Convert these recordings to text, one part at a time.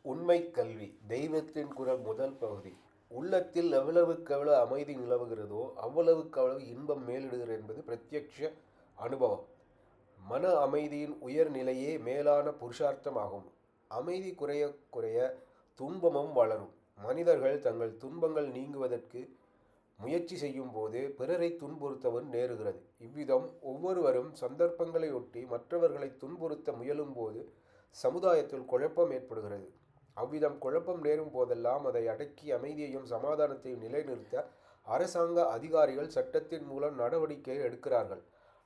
உண்மை கல்வி தெய்வத்தின் குரல் முதல் பகுதி. உள்ளத்தில் எவ்வளவுக்கெவ்வளவு அமைதி நிலவுகிறதோ அவ்வளவுக்கவ்வளவு இன்பம் மேலிடுகிறது என்பது பிரத்யக்ஷ அனுபவம். மன அமைதியின் உயர்நிலையே மேலான புருஷார்த்தமாகும். அமைதி குறைய குறைய துன்பமும் வளரும். மனிதர்கள் தங்கள் துன்பங்கள் நீங்குவதற்கு முயற்சி செய்யும் போது பிறரை துன்புறுத்தவும் நேருகிறது. இவ்விதம் ஒவ்வொருவரும் சந்தர்ப்பங்களை ஒட்டி மற்றவர்களை துன்புறுத்த முயலும் போது சமுதாயத்தில் குழப்பம் ஏற்படுகிறது. அவ்விதம் குழப்பம் நேரும் போதெல்லாம் அதை அடக்கி அமைதியையும் சமாதானத்தையும் நிலைநிறுத்த அரசாங்க அதிகாரிகள் சட்டத்தின் மூலம் நடவடிக்கை எடுக்கிறார்கள்.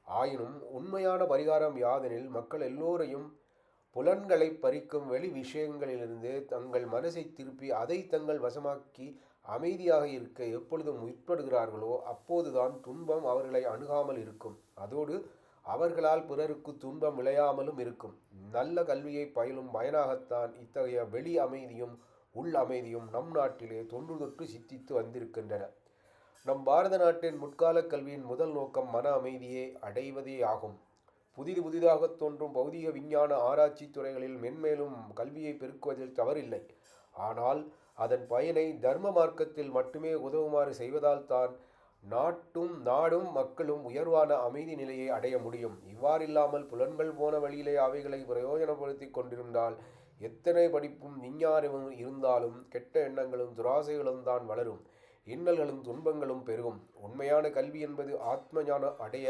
ஆயினும் உண்மையான பரிகாரம் யாதெனில் மக்கள் எல்லோரையும் புலன்களை பறிக்கும் வெளி விஷயங்களிலிருந்து தங்கள் மனசை திருப்பி அதை தங்கள் வசமாக்கி அமைதியாக இருக்க எப்பொழுதும் முற்படுகிறார்களோ அப்போதுதான் துன்பம் அவர்களை அணுகாமல் இருக்கும். அதோடு அவர்களால் பிறருக்கு துன்பம் விளையாமலும் இருக்கும். நல்ல கல்வியை பயிலும் பயனாகத்தான் இத்தகைய வெளி அமைதியும் உள் அமைதியும் நம் நாட்டிலே தொன்று தொட்டு சித்தித்து வந்திருக்கின்றன. நம் பாரத நாட்டின் முற்கால கல்வியின் முதல் நோக்கம் மன அமைதியை அடைவதே ஆகும். புதிதாக தோன்றும் பௌதிக விஞ்ஞான ஆராய்ச்சி துறைகளில் மென்மேலும் கல்வியை பெருக்குவதில் தவறில்லை. ஆனால் அதன் பயனை தர்ம மார்க்கத்தில் மட்டுமே உதவுமாறு செய்வதால் தான் நாடும் மக்களும் உயர்வான அமைதி நிலையை அடைய முடியும். இவ்வாறில்லாமல் புலன்கள் போன வழியிலே அவைகளை பிரயோஜனப்படுத்தி கொண்டிருந்தால் எத்தனை படிப்பும் விஞ்ஞானமும் இருந்தாலும் கெட்ட எண்ணங்களும் துராசைகளும் தான் வளரும். இன்னல்களும் துன்பங்களும் பெருகும். உண்மையான கல்வி என்பது ஆத்ம ஞானம் அடைய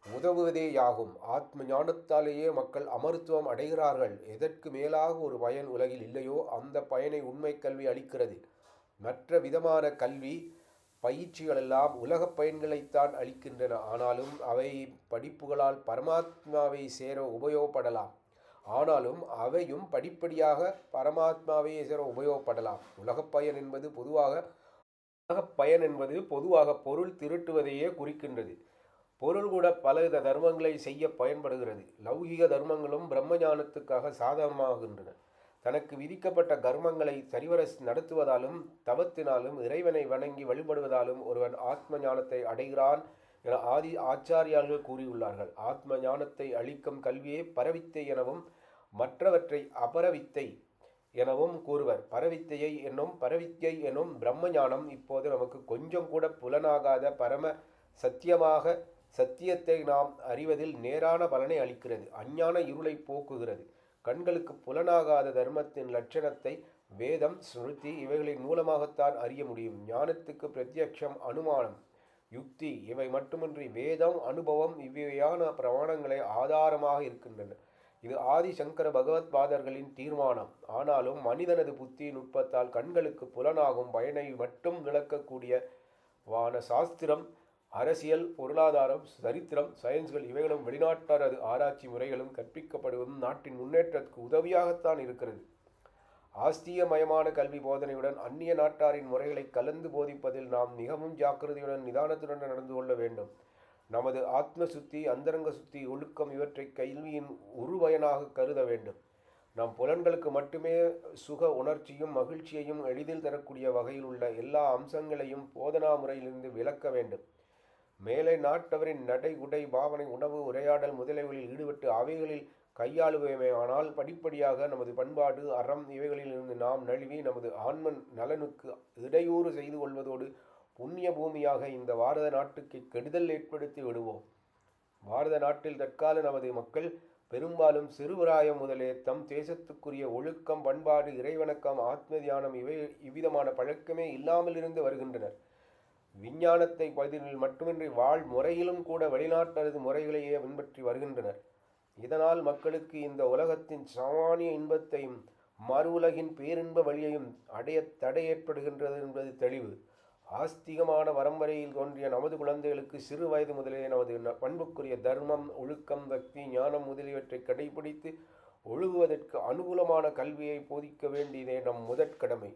உதவுவதேயாகும். ஆத்ம ஞானத்தாலேயே மக்கள் அமர்த்துவம் அடைகிறார்கள். எதற்கு மேலாக ஒரு பயன் உலகில் இல்லையோ அந்த பயனை உண்மை கல்வி அளிக்கிறது. மற்ற விதமான கல்வி பயிற்சிகளெல்லாம் உலகப் பயன்களைத்தான் அளிக்கின்றன. ஆனாலும் அவை படிப்புகளால் பரமாத்மாவை சேர உபயோகப்படலாம். உலகப் பயன் என்பது பொதுவாக பொருள் திரட்டுவதையே குறிக்கின்றது. பொருள் கூட பலவித தர்மங்களை செய்ய பயன்படுகிறது. லௌகிக தர்மங்களும் பிரம்ம ஞானத்துக்காக சாதகமாகின்றன. தனக்கு விதிக்கப்பட்ட கர்மங்களை சரிவர நடத்துவதாலும் தவத்தினாலும் இறைவனை வணங்கி வழிபடுவதாலும் ஒருவன் ஆத்ம ஞானத்தை அடைகிறான் என ஆதி ஆச்சாரியார்கள் கூறியுள்ளார்கள். ஆத்ம ஞானத்தை அளிக்கும் கல்வியே பரவித்தை எனவும் மற்றவற்றை அபரவித்தை எனவும் கூறுவர். பரவித்தை எனும் பிரம்ம ஞானம் இப்போது நமக்கு கொஞ்சம் கூட புலனாகாத பரம சத்தியத்தை நாம் அறிவதில் நேரான பலனை அளிக்கிறது. அஞ்ஞான இருளை போக்குகிறது. கண்களுக்கு புலனாகாத தர்மத்தின் லட்சணத்தை வேதம், ஸ்மிருதி இவைகளின் மூலமாகத்தான் அறிய முடியும். ஞானத்துக்கு பிரத்யக்ஷம், அனுமானம், யுக்தி இவை மட்டுமின்றி வேதம், அனுபவம் இவ்வையான பிரமாணங்களை ஆதாரமாக இருக்கின்றன. இது ஆதி சங்கர பகவத் பாதர்களின் தீர்மானம். ஆனாலும் மனிதனது புத்தி நுட்பத்தால் கண்களுக்கு புலனாகும் பயனை மட்டும் விளக்கக்கூடிய சாஸ்திரம், அரசியல், பொருளாதாரம், சரித்திரம், சயின்ஸ்கள் இவைகளும் வெளிநாட்டாரது ஆராய்ச்சி முறைகளும் கற்பிக்கப்படுவதும் நாட்டின் முன்னேற்றத்துக்கு உதவியாகத்தான் இருக்கிறது. ஆஸ்தியமயமான கல்வி போதனையுடன் அந்நிய நாட்டாரின் முறைகளை கலந்து போதிப்பதில் நாம் மிகவும் ஜாக்கிரதையுடன் நிதானத்துடன் நடந்து கொள்ள வேண்டும். நமது ஆத்ம சுத்தி, அந்தரங்க சுத்தி, ஒழுக்கம் இவற்றை கல்வியின் உருவயனாக கருத வேண்டும். நம் புலன்களுக்கு மட்டுமே சுக உணர்ச்சியும் மகிழ்ச்சியையும் எளிதில் தரக்கூடிய வகையில் உள்ள எல்லா அம்சங்களையும் போதனா முறையிலிருந்து விலக்க வேண்டும். மேலை நாட்டவரின் நடை, உடை, பாவனை, உணவு, உரையாடல் முதலியவைகளில் ஈடுபட்டு அவைகளில் கையாளுவேயானால் படிப்படியாக நமது பண்பாடு, அறம் இவைகளிலிருந்து நாம் நழுவி நமது ஆன்ம நலனுக்கு இடையூறு செய்து கொள்வதோடு புண்ணிய பூமியாக இந்த பாரத நாட்டுக்கு கெடுதல் ஏற்படுத்தி விடுவோம். பாரத நாட்டில் தற்கால நமது மக்கள் பெரும்பாலும் சிறுபிராயம் முதலே தம் தேசத்துக்குரிய ஒழுக்கம், பண்பாடு, இறைவணக்கம், ஆத்ம தியானம் இவ்விதமான பழக்கமே இல்லாமல் இருந்து வருகின்றனர். விஞ்ஞானத்தை பதிலில் மட்டுமின்றி வாழ் முறையிலும் கூட வெளிநாட்டரது முறைகளையே பின்பற்றி வருகின்றனர். இதனால் மக்களுக்கு இந்த உலகத்தின் சாமானிய இன்பத்தையும் மறு உலகின் பேரின்ப வழியையும் அடைய தடை ஏற்படுகின்றது என்பது தெளிவு. ஆஸ்திகமான வரம்பரையில் தோன்றிய நமது குழந்தைகளுக்கு சிறு வயது முதலே நமது பண்புக்குரிய தர்மம், ஒழுக்கம், பக்தி, ஞானம் முதலியவற்றை கடைபிடித்து ஒழுகுவதற்கு அனுகூலமான கல்வியை போதிக்க வேண்டியதே நம் முதற்கடமை.